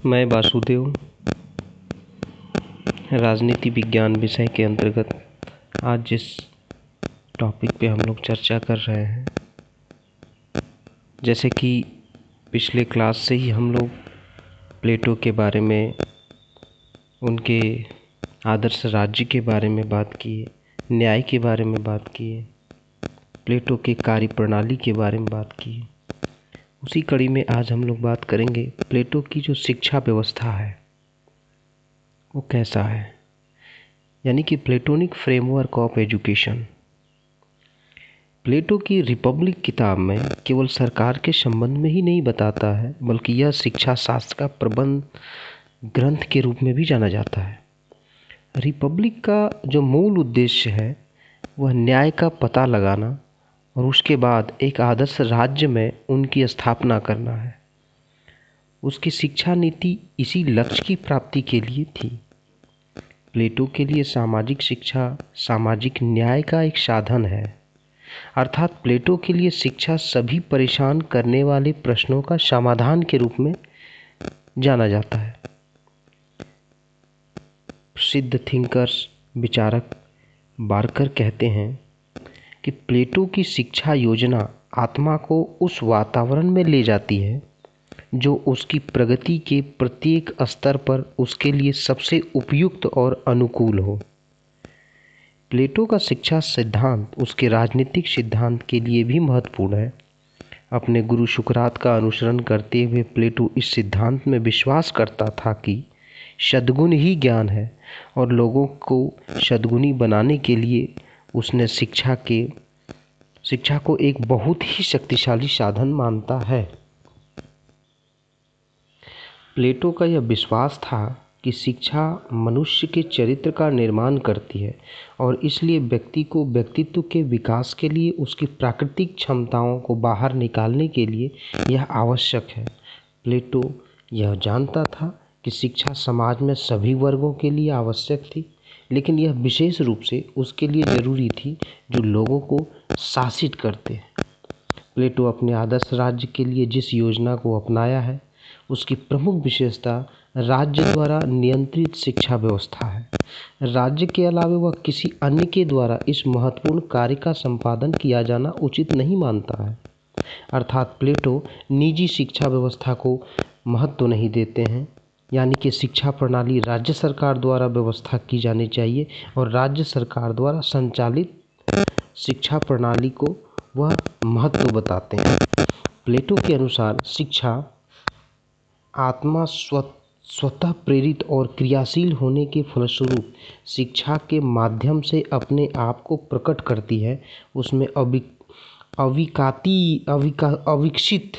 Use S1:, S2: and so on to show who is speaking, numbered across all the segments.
S1: मैं वासुदेव राजनीति विज्ञान विषय के अंतर्गत आज जिस टॉपिक पे हम लोग चर्चा कर रहे हैं, जैसे कि पिछले क्लास से ही हम लोग प्लेटो के बारे में, उनके आदर्श राज्य के बारे में बात किए, न्याय के बारे में बात किए, प्लेटो के कार्य प्रणाली के बारे में बात की। उसी कड़ी में आज हम लोग बात करेंगे प्लेटो की जो शिक्षा व्यवस्था है वो कैसा है, यानी कि प्लेटोनिक फ्रेमवर्क ऑफ एजुकेशन। प्लेटो की रिपब्लिक किताब में केवल सरकार के संबंध में ही नहीं बताता है, बल्कि यह शिक्षा शास्त्र का प्रबंध ग्रंथ के रूप में भी जाना जाता है। रिपब्लिक का जो मूल उद्देश्य है वह न्याय का पता लगाना और उसके बाद एक आदर्श राज्य में उनकी स्थापना करना है। उसकी शिक्षा नीति इसी लक्ष्य की प्राप्ति के लिए थी। प्लेटो के लिए सामाजिक शिक्षा सामाजिक न्याय का एक साधन है, अर्थात प्लेटो के लिए शिक्षा सभी परेशान करने वाले प्रश्नों का समाधान के रूप में जाना जाता है। प्रसिद्ध थिंकर्स विचारक बार्कर कहते हैं कि प्लेटो की शिक्षा योजना आत्मा को उस वातावरण में ले जाती है जो उसकी प्रगति के प्रत्येक स्तर पर उसके लिए सबसे उपयुक्त और अनुकूल हो। प्लेटो का शिक्षा सिद्धांत उसके राजनीतिक सिद्धांत के लिए भी महत्वपूर्ण है। अपने गुरु सुकरात का अनुसरण करते हुए प्लेटो इस सिद्धांत में विश्वास करता था कि सद्गुण ही ज्ञान है और लोगों को सद्गुणी बनाने के लिए उसने शिक्षा को एक बहुत ही शक्तिशाली साधन मानता है। प्लेटो का यह विश्वास था कि शिक्षा मनुष्य के चरित्र का निर्माण करती है और इसलिए व्यक्ति को व्यक्तित्व के विकास के लिए उसकी प्राकृतिक क्षमताओं को बाहर निकालने के लिए यह आवश्यक है। प्लेटो यह जानता था कि शिक्षा समाज में सभी वर्गों के लिए आवश्यक थी, लेकिन यह विशेष रूप से उसके लिए जरूरी थी जो लोगों को शासित करते हैं। प्लेटो अपने आदर्श राज्य के लिए जिस योजना को अपनाया है उसकी प्रमुख विशेषता राज्य द्वारा नियंत्रित शिक्षा व्यवस्था है। राज्य के अलावा वह किसी अन्य के द्वारा इस महत्वपूर्ण कार्य का संपादन किया जाना उचित नहीं मानता है। अर्थात प्लेटो निजी शिक्षा व्यवस्था को महत्व नहीं देते हैं, यानी कि शिक्षा प्रणाली राज्य सरकार द्वारा व्यवस्था की जानी चाहिए और राज्य सरकार द्वारा संचालित शिक्षा प्रणाली को वह महत्व बताते हैं। प्लेटो के अनुसार शिक्षा आत्मा स्वतः प्रेरित और क्रियाशील होने के फलस्वरूप शिक्षा के माध्यम से अपने आप को प्रकट करती है। उसमें अविकसित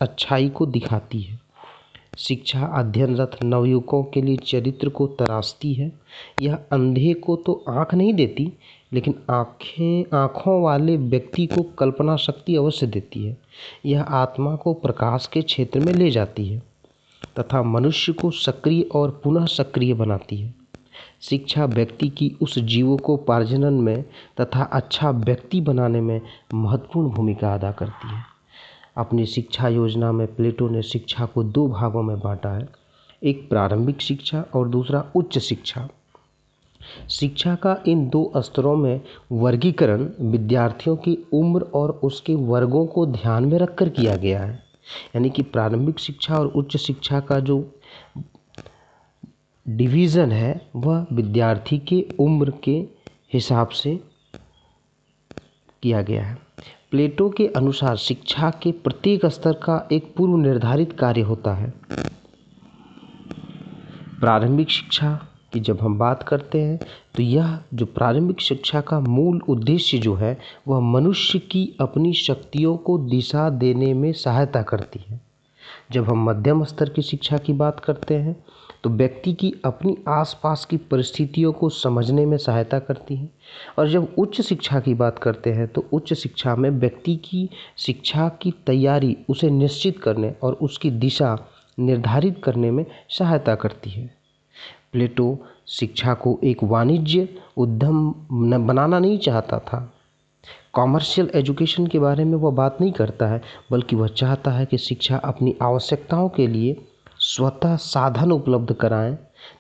S1: अच्छाई को दिखाती है। शिक्षा अध्ययनरत नवयुवकों के लिए चरित्र को तराशती है। यह अंधे को तो आँख नहीं देती, लेकिन आँखों वाले व्यक्ति को कल्पना शक्ति अवश्य देती है। यह आत्मा को प्रकाश के क्षेत्र में ले जाती है तथा मनुष्य को सक्रिय और पुनः सक्रिय बनाती है। शिक्षा व्यक्ति की उस जीवकोपार्जन में तथा अच्छा व्यक्ति बनाने में महत्वपूर्ण भूमिका अदा करती है। अपनी शिक्षा योजना में प्लेटो ने शिक्षा को दो भागों में बांटा है, एक प्रारंभिक शिक्षा और दूसरा उच्च शिक्षा। शिक्षा का इन दो स्तरों में वर्गीकरण विद्यार्थियों की उम्र और उसके वर्गों को ध्यान में रखकर किया गया है। यानी कि प्रारंभिक शिक्षा और उच्च शिक्षा का जो डिवीज़न है वह विद्यार्थी के उम्र के हिसाब से किया गया है। प्लेटो के अनुसार शिक्षा के प्रत्येक स्तर का एक पूर्व निर्धारित कार्य होता है। प्रारंभिक शिक्षा की जब हम बात करते हैं तो यह जो प्रारंभिक शिक्षा का मूल उद्देश्य जो है वह मनुष्य की अपनी शक्तियों को दिशा देने में सहायता करती है। जब हम मध्यम स्तर की शिक्षा की बात करते हैं तो व्यक्ति की अपनी आसपास की परिस्थितियों को समझने में सहायता करती है। और जब उच्च शिक्षा की बात करते हैं तो उच्च शिक्षा में व्यक्ति की शिक्षा की तैयारी उसे निश्चित करने और उसकी दिशा निर्धारित करने में सहायता करती है। प्लेटो शिक्षा को एक वाणिज्य उद्यम बनाना नहीं चाहता था। कॉमर्शियल एजुकेशन के बारे में वह बात नहीं करता है, बल्कि वह चाहता है कि शिक्षा अपनी आवश्यकताओं के लिए स्वतः साधन उपलब्ध कराएं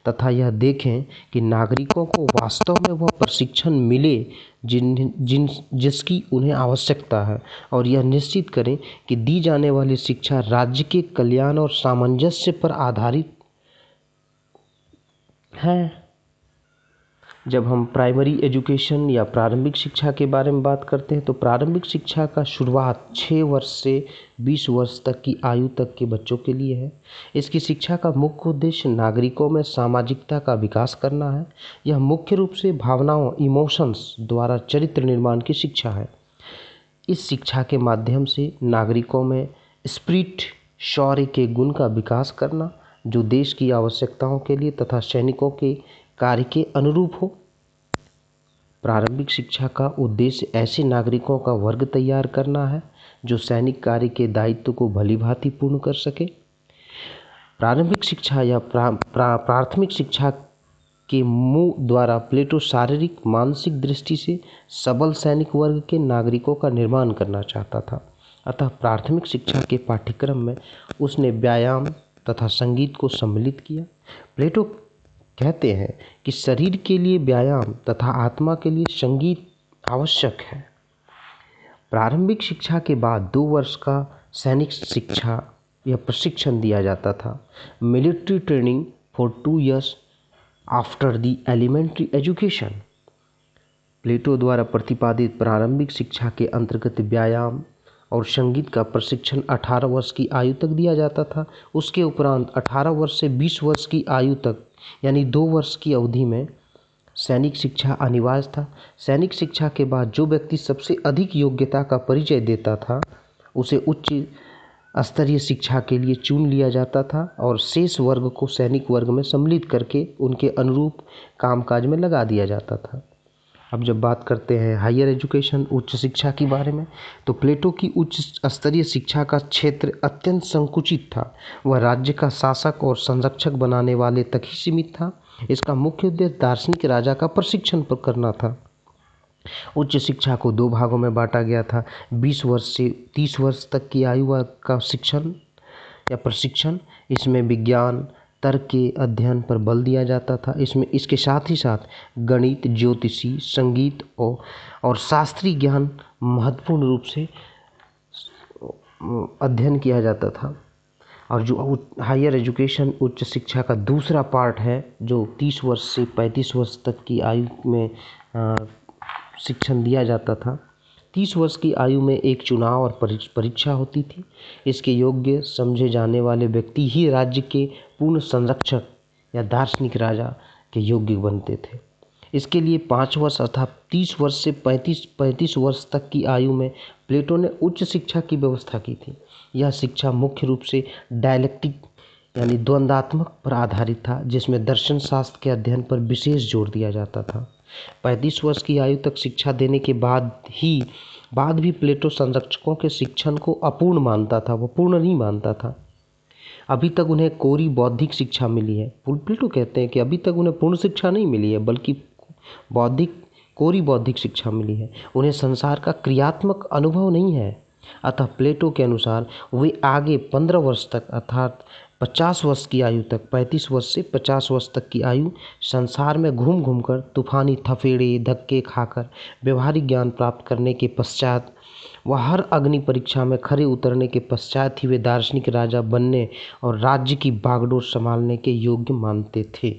S1: तथा यह देखें कि नागरिकों को वास्तव में वह प्रशिक्षण मिले जिसकी उन्हें आवश्यकता है, और यह निश्चित करें कि दी जाने वाली शिक्षा राज्य के कल्याण और सामंजस्य पर आधारित है। जब हम प्राइमरी एजुकेशन या प्रारंभिक शिक्षा के बारे में बात करते हैं तो प्रारंभिक शिक्षा का शुरुआत 6 वर्ष से 20 वर्ष तक की आयु तक के बच्चों के लिए है। इसकी शिक्षा का मुख्य उद्देश्य नागरिकों में सामाजिकता का विकास करना है। यह मुख्य रूप से भावनाओं इमोशंस द्वारा चरित्र निर्माण की शिक्षा है। इस शिक्षा के माध्यम से नागरिकों में स्पिरिट शौर्य के गुण का विकास करना जो देश की आवश्यकताओं के लिए तथा सैनिकों के कार्य के अनुरूप हो। प्रारंभिक शिक्षा का उद्देश्य ऐसे नागरिकों का वर्ग तैयार करना है जो सैनिक कार्य के दायित्व को भलीभांति पूर्ण कर सके। प्रारंभिक शिक्षा या प्राथमिक शिक्षा के मुँह द्वारा प्लेटो शारीरिक मानसिक दृष्टि से सबल सैनिक वर्ग के नागरिकों का निर्माण करना चाहता था। अतः प्राथमिक शिक्षा के पाठ्यक्रम में उसने व्यायाम तथा संगीत को सम्मिलित किया। प्लेटो कहते हैं कि शरीर के लिए व्यायाम तथा आत्मा के लिए संगीत आवश्यक है। प्रारंभिक शिक्षा के बाद 2 वर्ष का सैनिक शिक्षा या प्रशिक्षण दिया जाता था। Military training for 2 years after the elementary education. Plato द्वारा प्रतिपादित प्रारंभिक शिक्षा के अंतर्गत व्यायाम और संगीत का प्रशिक्षण 18 वर्ष की आयु तक दिया जाता था। उसके उपरांत 18 वर्ष से 20 वर्ष की आयु तक यानी 2 वर्ष की अवधि में सैनिक शिक्षा अनिवार्य था। सैनिक शिक्षा के बाद जो व्यक्ति सबसे अधिक योग्यता का परिचय देता था उसे उच्च स्तरीय शिक्षा के लिए चुन लिया जाता था और शेष वर्ग को सैनिक वर्ग में सम्मिलित करके उनके अनुरूप कामकाज में लगा दिया जाता था। अब जब बात करते हैं हायर एजुकेशन उच्च शिक्षा के बारे में तो प्लेटो की उच्च स्तरीय शिक्षा का क्षेत्र अत्यंत संकुचित था। वह राज्य का शासक और संरक्षक बनाने वाले तक ही सीमित था। इसका मुख्य उद्देश्य दार्शनिक राजा का प्रशिक्षण करना था। उच्च शिक्षा को 2 भागों में बांटा गया था। 20 वर्ष से 30 वर्ष तक की आयु का शिक्षण या प्रशिक्षण। इसमें विज्ञान तर्क के अध्ययन पर बल दिया जाता था। इसमें इसके साथ ही साथ गणित, ज्योतिषी, संगीत और शास्त्रीय ज्ञान महत्वपूर्ण रूप से अध्ययन किया जाता था। और जो हायर एजुकेशन उच्च शिक्षा का दूसरा पार्ट है जो 30 वर्ष से 35 वर्ष तक की आयु में शिक्षण दिया जाता था। 30 वर्ष की आयु में एक चुनाव और परीक्षा होती थी। इसके योग्य समझे जाने वाले व्यक्ति ही राज्य के पूर्ण संरक्षक या दार्शनिक राजा के योग्य बनते थे। इसके लिए 5 वर्ष अर्थात 30 वर्ष से 35 वर्ष तक की आयु में प्लेटो ने उच्च शिक्षा की व्यवस्था की थी। यह शिक्षा मुख्य रूप से डायलेक्टिक यानी द्वंद्वात्मक पर आधारित था, जिसमें दर्शन शास्त्र के अध्ययन पर विशेष जोर दिया जाता था। 35 वर्ष की आयु तक शिक्षा देने के बाद भी प्लेटो संरक्षकों के शिक्षण को अपूर्ण मानता था, वो पूर्ण नहीं मानता था। अभी तक उन्हें कोरी बौद्धिक शिक्षा मिली है। प्लेटो कहते हैं कि अभी तक उन्हें पूर्ण शिक्षा नहीं मिली है बल्कि कोरी बौद्धिक शिक्षा मिली है। उन्हें संसार का क्रियात्मक अनुभव नहीं है। अतः प्लेटो के अनुसार वे आगे 15 वर्ष तक अर्थात 50 वर्ष की आयु तक 35 वर्ष से 50 वर्ष तक की आयु संसार में घूम घूम कर तूफानी थपेड़े धक्के खाकर व्यवहारिक ज्ञान प्राप्त करने के पश्चात व हर अग्नि परीक्षा में खरे उतरने के पश्चात ही वे दार्शनिक राजा बनने और राज्य की बागडोर संभालने के योग्य मानते थे।